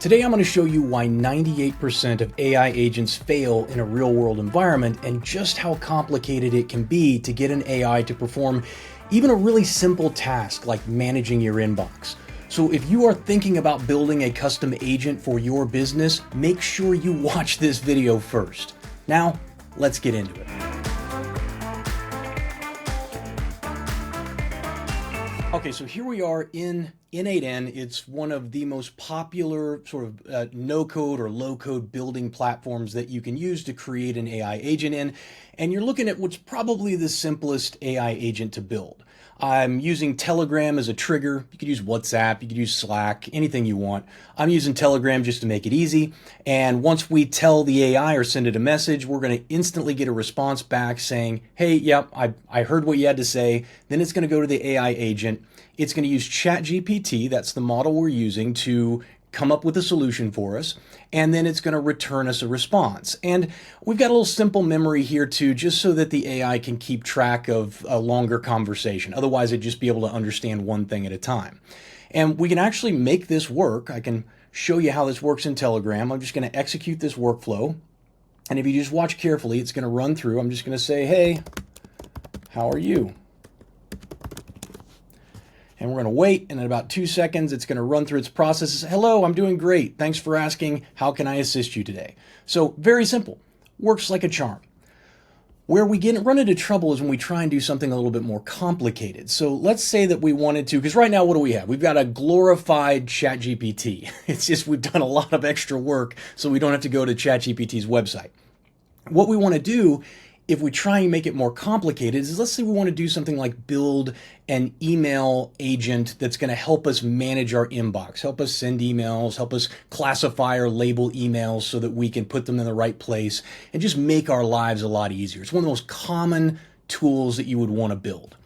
Today I'm going to show you why 98% of AI agents fail in a real-world environment and just how complicated it can be to get an AI to perform even a really simple task like managing your inbox. So if you are thinking about building a custom agent for your business, make sure you watch this video first. Now, let's get into it. Okay, so here we are in N8N. It's one of the most popular sort of no-code or low-code building platforms that you can use to create an AI agent in. And you're looking at what's probably the simplest AI agent to build. I'm using Telegram as a trigger. You could use WhatsApp, you could use Slack, anything you want. I'm using Telegram just to make it easy. And once we tell the AI or send it a message, we're going to instantly get a response back saying, hey, yep, I heard what you had to say. Then it's going to go to the AI agent. It's going to use ChatGPT, that's the model we're using, to come up with a solution for us, and then it's going to return us a response. And we've got a little simple memory here too, just so that the AI can keep track of a longer conversation. Otherwise, it'd just be able to understand one thing at a time. And we can actually make this work. I can show you how this works in Telegram. I'm just going to execute this workflow. And if you just watch carefully, it's going to run through. I'm just going to say, hey, how are you? And we're going to wait, and in about 2 seconds, it's going to run through its processes. Hello, I'm doing great. Thanks for asking. How can I assist you today? So very simple. Works like a charm. Where we run into trouble is when we try and do something a little bit more complicated. So let's say that we wanted to, because right now, what do we have? We've got a glorified ChatGPT. It's just we've done a lot of extra work, so we don't have to go to ChatGPT's website. What we want to do, if we try and make it more complicated, is let's say we want to do something like build an email agent that's going to help us manage our inbox, help us send emails, help us classify or label emails so that we can put them in the right place and just make our lives a lot easier. It's one of the most common tools that you would want to build.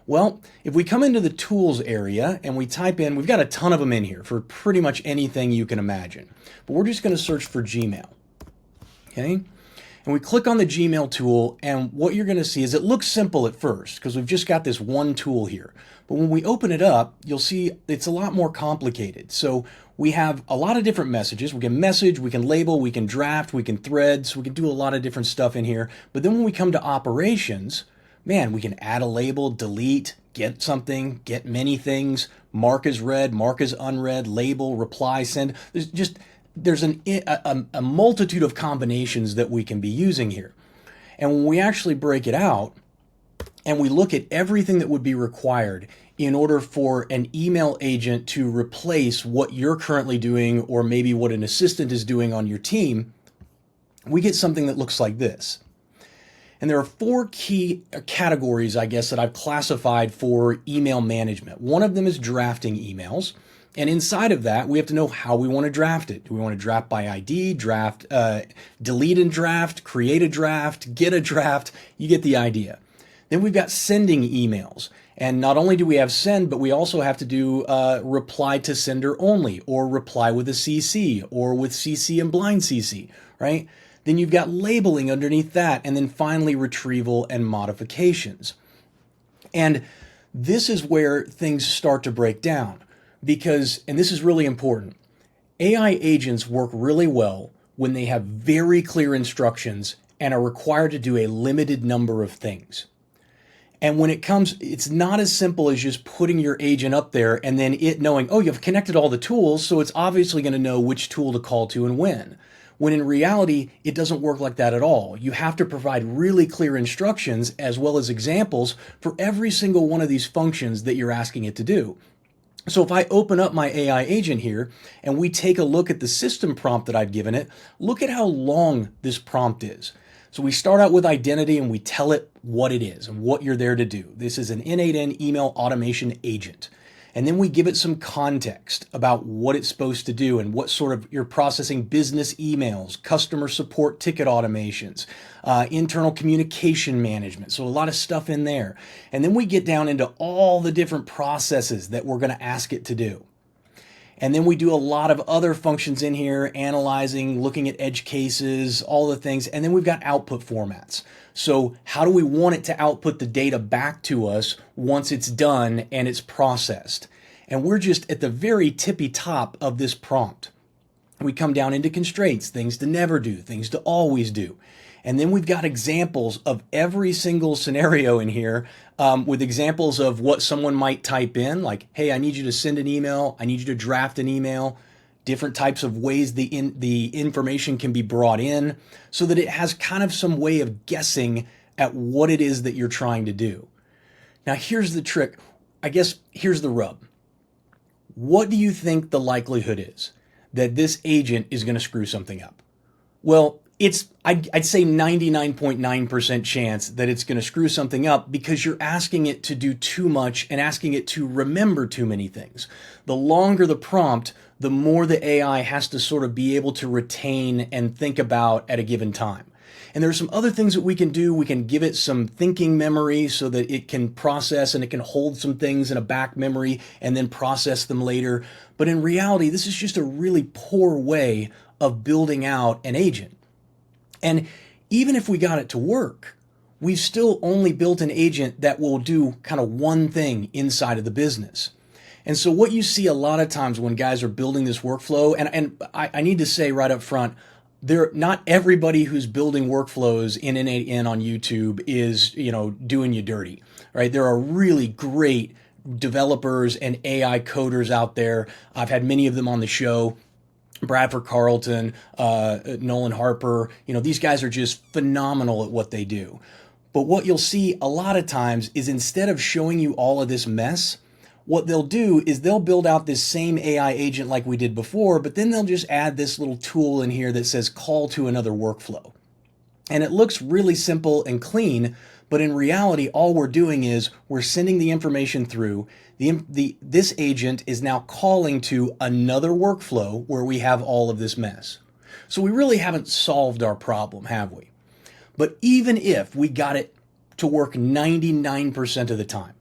Well, if we come into the tools area and we type in, we've got a ton of them in here for pretty much anything you can imagine, but we're just going to search for Gmail. Okay. And we click on the Gmail tool, and what you're going to see is it looks simple at first because we've just got this one tool here. But when we open it up, you'll see it's a lot more complicated. So we have a lot of different messages. We can message, we can label, we can draft, we can thread, so we can do a lot of different stuff in here. But then when we come to operations, man, we can add a label, delete, get something, get many things, mark as read, mark as unread, label, reply, send. There's a multitude of combinations that we can be using here. And when we actually break it out and we look at everything that would be required in order for an email agent to replace what you're currently doing or maybe what an assistant is doing on your team, we get something that looks like this. And there are 4 key categories, I guess, that I've classified for email management. One of them is drafting emails. And inside of that, we have to know how we want to draft it. Do we want to draft by ID, delete and draft, create a draft, get a draft? You get the idea. Then we've got sending emails. And not only do we have send, but we also have to do reply to sender only, or reply with a CC, or with CC and blind CC, right? Then you've got labeling underneath that, and then finally retrieval and modifications. And this is where things start to break down. Because, and this is really important, AI agents work really well when they have very clear instructions and are required to do a limited number of things. And when it comes, it's not as simple as just putting your agent up there and then it knowing, oh, you've connected all the tools, so it's obviously going to know which tool to call to and when. When in reality, it doesn't work like that at all. You have to provide really clear instructions as well as examples for every single one of these functions that you're asking it to do. So if I open up my AI agent here and we take a look at the system prompt that I've given it, look at how long this prompt is. So we start out with identity and we tell it what it is and what you're there to do. This is an N8N email automation agent. And then we give it some context about what it's supposed to do and what sort of you're processing business emails, customer support ticket automations, internal communication management. So a lot of stuff in there. And then we get down into all the different processes that we're going to ask it to do. And then we do a lot of other functions in here, analyzing, looking at edge cases, all the things. And then we've got output formats. So how do we want it to output the data back to us once it's done and it's processed? And we're just at the very tippy top of this prompt. We come down into constraints, things to never do, things to always do. And then we've got examples of every single scenario in here, with examples of what someone might type in, like, hey, I need you to send an email, I need you to draft an email, different types of ways the information can be brought in, so that it has kind of some way of guessing at what it is that you're trying to do. Now, here's the trick. I guess here's the rub. What do you think the likelihood is that this agent is going to screw something up? Well, I'd say 99.9% chance that it's going to screw something up, because you're asking it to do too much and asking it to remember too many things. The longer the prompt, the more the AI has to sort of be able to retain and think about at a given time. And there are some other things that we can do. We can give it some thinking memory so that it can process and it can hold some things in a back memory and then process them later. But in reality, this is just a really poor way of building out an agent. And even if we got it to work, we've still only built an agent that will do kind of one thing inside of the business. And so what you see a lot of times when guys are building this workflow, and I need to say right up front, not everybody who's building workflows in N8N on YouTube is, doing you dirty, right? There are really great developers and AI coders out there. I've had many of them on the show. Bradford Carlton, Nolan Harper, these guys are just phenomenal at what they do. But what you'll see a lot of times is, instead of showing you all of this mess, what they'll do is they'll build out this same AI agent like we did before, but then they'll just add this little tool in here that says call to another workflow. And it looks really simple and clean, but in reality, all we're doing is we're sending the information through. This agent is now calling to another workflow where we have all of this mess. So we really haven't solved our problem, have we? But even if we got it to work 99% of the time,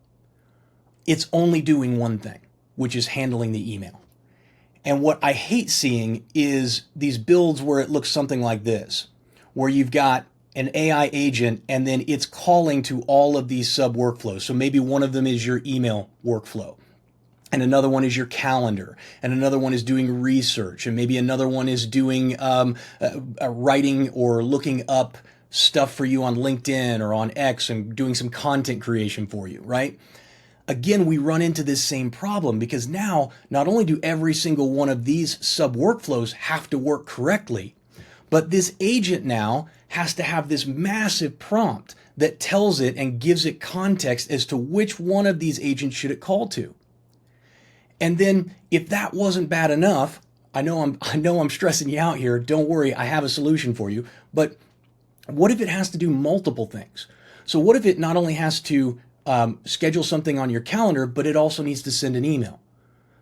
it's only doing one thing, which is handling the email. And what I hate seeing is these builds where it looks something like this, where you've got an AI agent and then it's calling to all of these sub workflows. So maybe one of them is your email workflow, and another one is your calendar, and another one is doing research, and maybe another one is doing writing or looking up stuff for you on LinkedIn or on X and doing some content creation for you, right? Again, we run into this same problem, because now not only do every single one of these sub workflows have to work correctly, but this agent now has to have this massive prompt that tells it and gives it context as to which one of these agents should it call to. And then if that wasn't bad enough, I know I'm stressing you out here. Don't worry, I have a solution for you. But what if it has to do multiple things? So what if it not only has to schedule something on your calendar, but it also needs to send an email?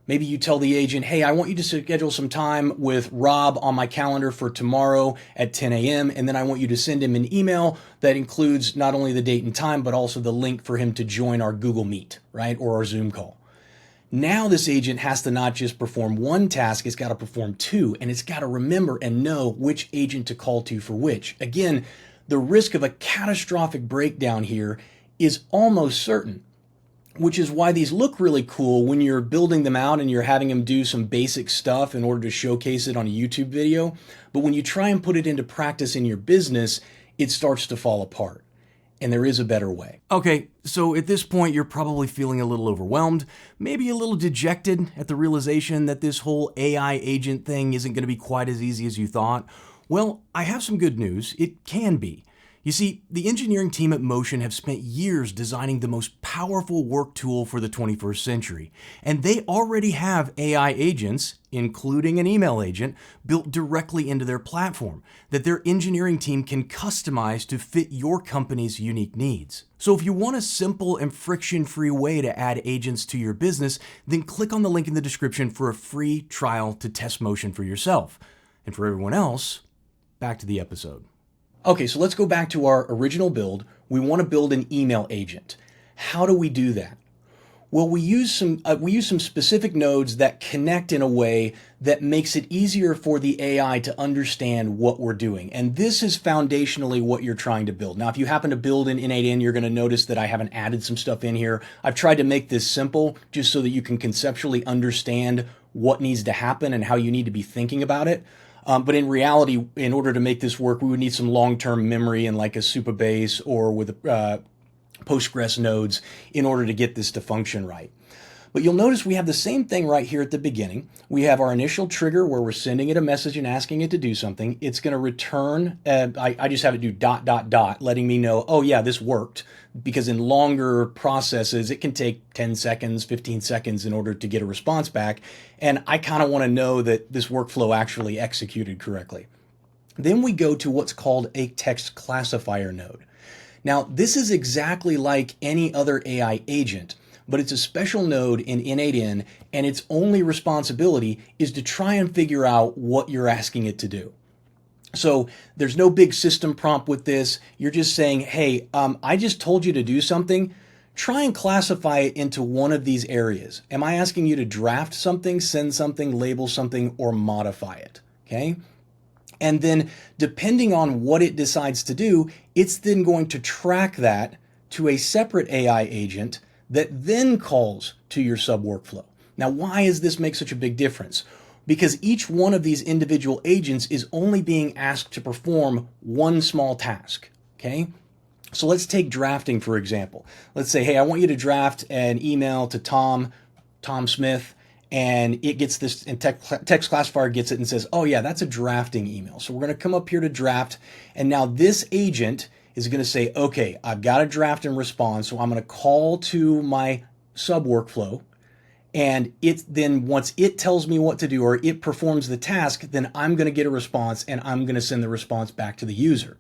Maybe you tell the agent, hey, I want you to schedule some time with Rob on my calendar for tomorrow at 10 a.m. And then I want you to send him an email that includes not only the date and time, but also the link for him to join our Google Meet, right? Or our Zoom call. Now this agent has to not just perform one task, it's got to perform two, and it's got to remember and know which agent to call to for which. Again, the risk of a catastrophic breakdown here is almost certain, which is why these look really cool when you're building them out and you're having them do some basic stuff in order to showcase it on a YouTube video. But when you try and put it into practice in your business, it starts to fall apart. And there is a better way. Okay, so at this point, you're probably feeling a little overwhelmed, maybe a little dejected at the realization that this whole AI agent thing isn't going to be quite as easy as you thought. Well, I have some good news. It can be. You see, the engineering team at Motion have spent years designing the most powerful work tool for the 21st century, and they already have AI agents, including an email agent, built directly into their platform that their engineering team can customize to fit your company's unique needs. So if you want a simple and friction-free way to add agents to your business, then click on the link in the description for a free trial to test Motion for yourself. And for everyone else, back to the episode. Okay, so let's go back to our original build. We want to build an email agent. How do we do that? Well, we use some specific nodes that connect in a way that makes it easier for the AI to understand what we're doing. And this is foundationally what you're trying to build. Now, if you happen to build in N8N, you're going to notice that I haven't added some stuff in here. I've tried to make this simple just so that you can conceptually understand what needs to happen and how you need to be thinking about it. But in reality, in order to make this work, we would need some long-term memory and like a Supabase or with Postgres nodes in order to get this to function right. But you'll notice we have the same thing right here at the beginning. We have our initial trigger where we're sending it a message and asking it to do something. It's going to return, I just have it do ... letting me know, oh yeah, this worked. Because in longer processes, it can take 10 seconds, 15 seconds in order to get a response back. And I kind of want to know that this workflow actually executed correctly. Then we go to what's called a text classifier node. Now, this is exactly like any other AI agent, but it's a special node in N8N, and its only responsibility is to try and figure out what you're asking it to do. So there's no big system prompt with this. You're just saying, hey, I just told you to do something. Try and classify it into one of these areas. Am I asking you to draft something, send something, label something, or modify it? Okay. And then depending on what it decides to do, it's then going to track that to a separate AI agent that then calls to your sub workflow. Now, why does this make such a big difference? Because each one of these individual agents is only being asked to perform one small task, okay? So let's take drafting, for example. Let's say, hey, I want you to draft an email to Tom Smith, and it gets this, and text classifier gets it and says, oh yeah, that's a drafting email. So we're going to come up here to draft, and now this agent is going to say, okay, I've got a draft and response, so I'm going to call to my sub workflow, and it then, once it tells me what to do or it performs the task, then I'm going to get a response and I'm going to send the response back to the user.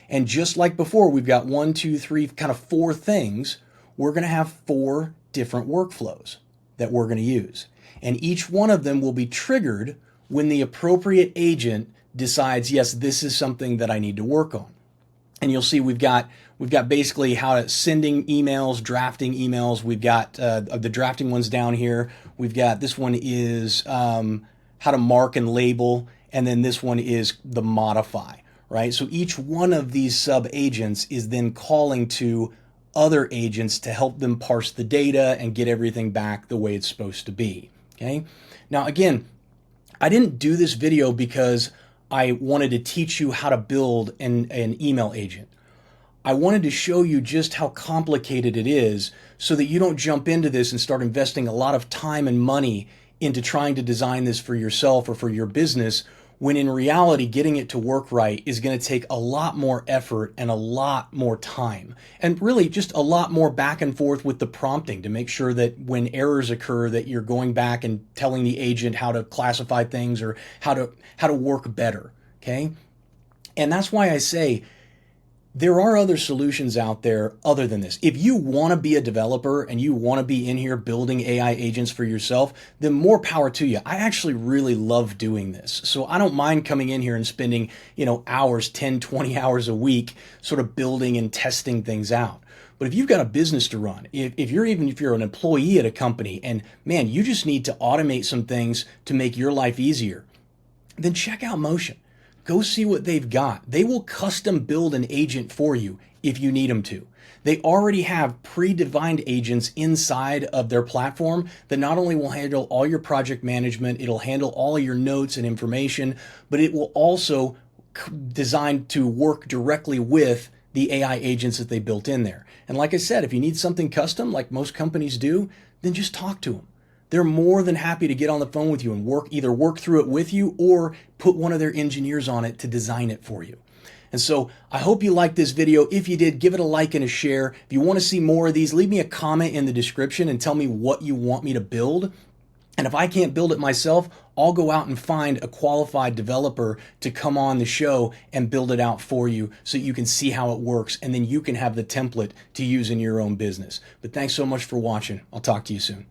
And just like before, we've got 1, 2, 3, kind of 4 things. We're going to have 4 different workflows that we're going to use. And each one of them will be triggered when the appropriate agent decides, yes, this is something that I need to work on. And you'll see we've got basically how to sending emails, drafting emails. We've got the drafting ones down here. We've got, this one is how to mark and label. And then this one is the modify, right? So each one of these sub agents is then calling to other agents to help them parse the data and get everything back the way it's supposed to be, okay? Now, again, I didn't do this video because I wanted to teach you how to build an email agent. I wanted to show you just how complicated it is so that you don't jump into this and start investing a lot of time and money into trying to design this for yourself or for your business, when in reality, getting it to work right is going to take a lot more effort and a lot more time. And really just a lot more back and forth with the prompting to make sure that when errors occur that you're going back and telling the agent how to classify things or how to work better, okay? And that's why I say there are other solutions out there other than this. If you want to be a developer and you want to be in here building AI agents for yourself, then more power to you. I actually really love doing this. So I don't mind coming in here and spending, hours, 10, 20 hours a week sort of building and testing things out. But if you've got a business to run, if you're an employee at a company and man, you just need to automate some things to make your life easier, then check out Motion. Go see what they've got. They will custom build an agent for you if you need them to. They already have predefined agents inside of their platform that not only will handle all your project management, it'll handle all of your notes and information, but it will also design to work directly with the AI agents that they built in there. And like I said, if you need something custom, like most companies do, then just talk to them. They're more than happy to get on the phone with you and either work through it with you or put one of their engineers on it to design it for you. And so I hope you liked this video. If you did, give it a like and a share. If you want to see more of these, leave me a comment in the description and tell me what you want me to build. And if I can't build it myself, I'll go out and find a qualified developer to come on the show and build it out for you so you can see how it works, and then you can have the template to use in your own business. But thanks so much for watching. I'll talk to you soon.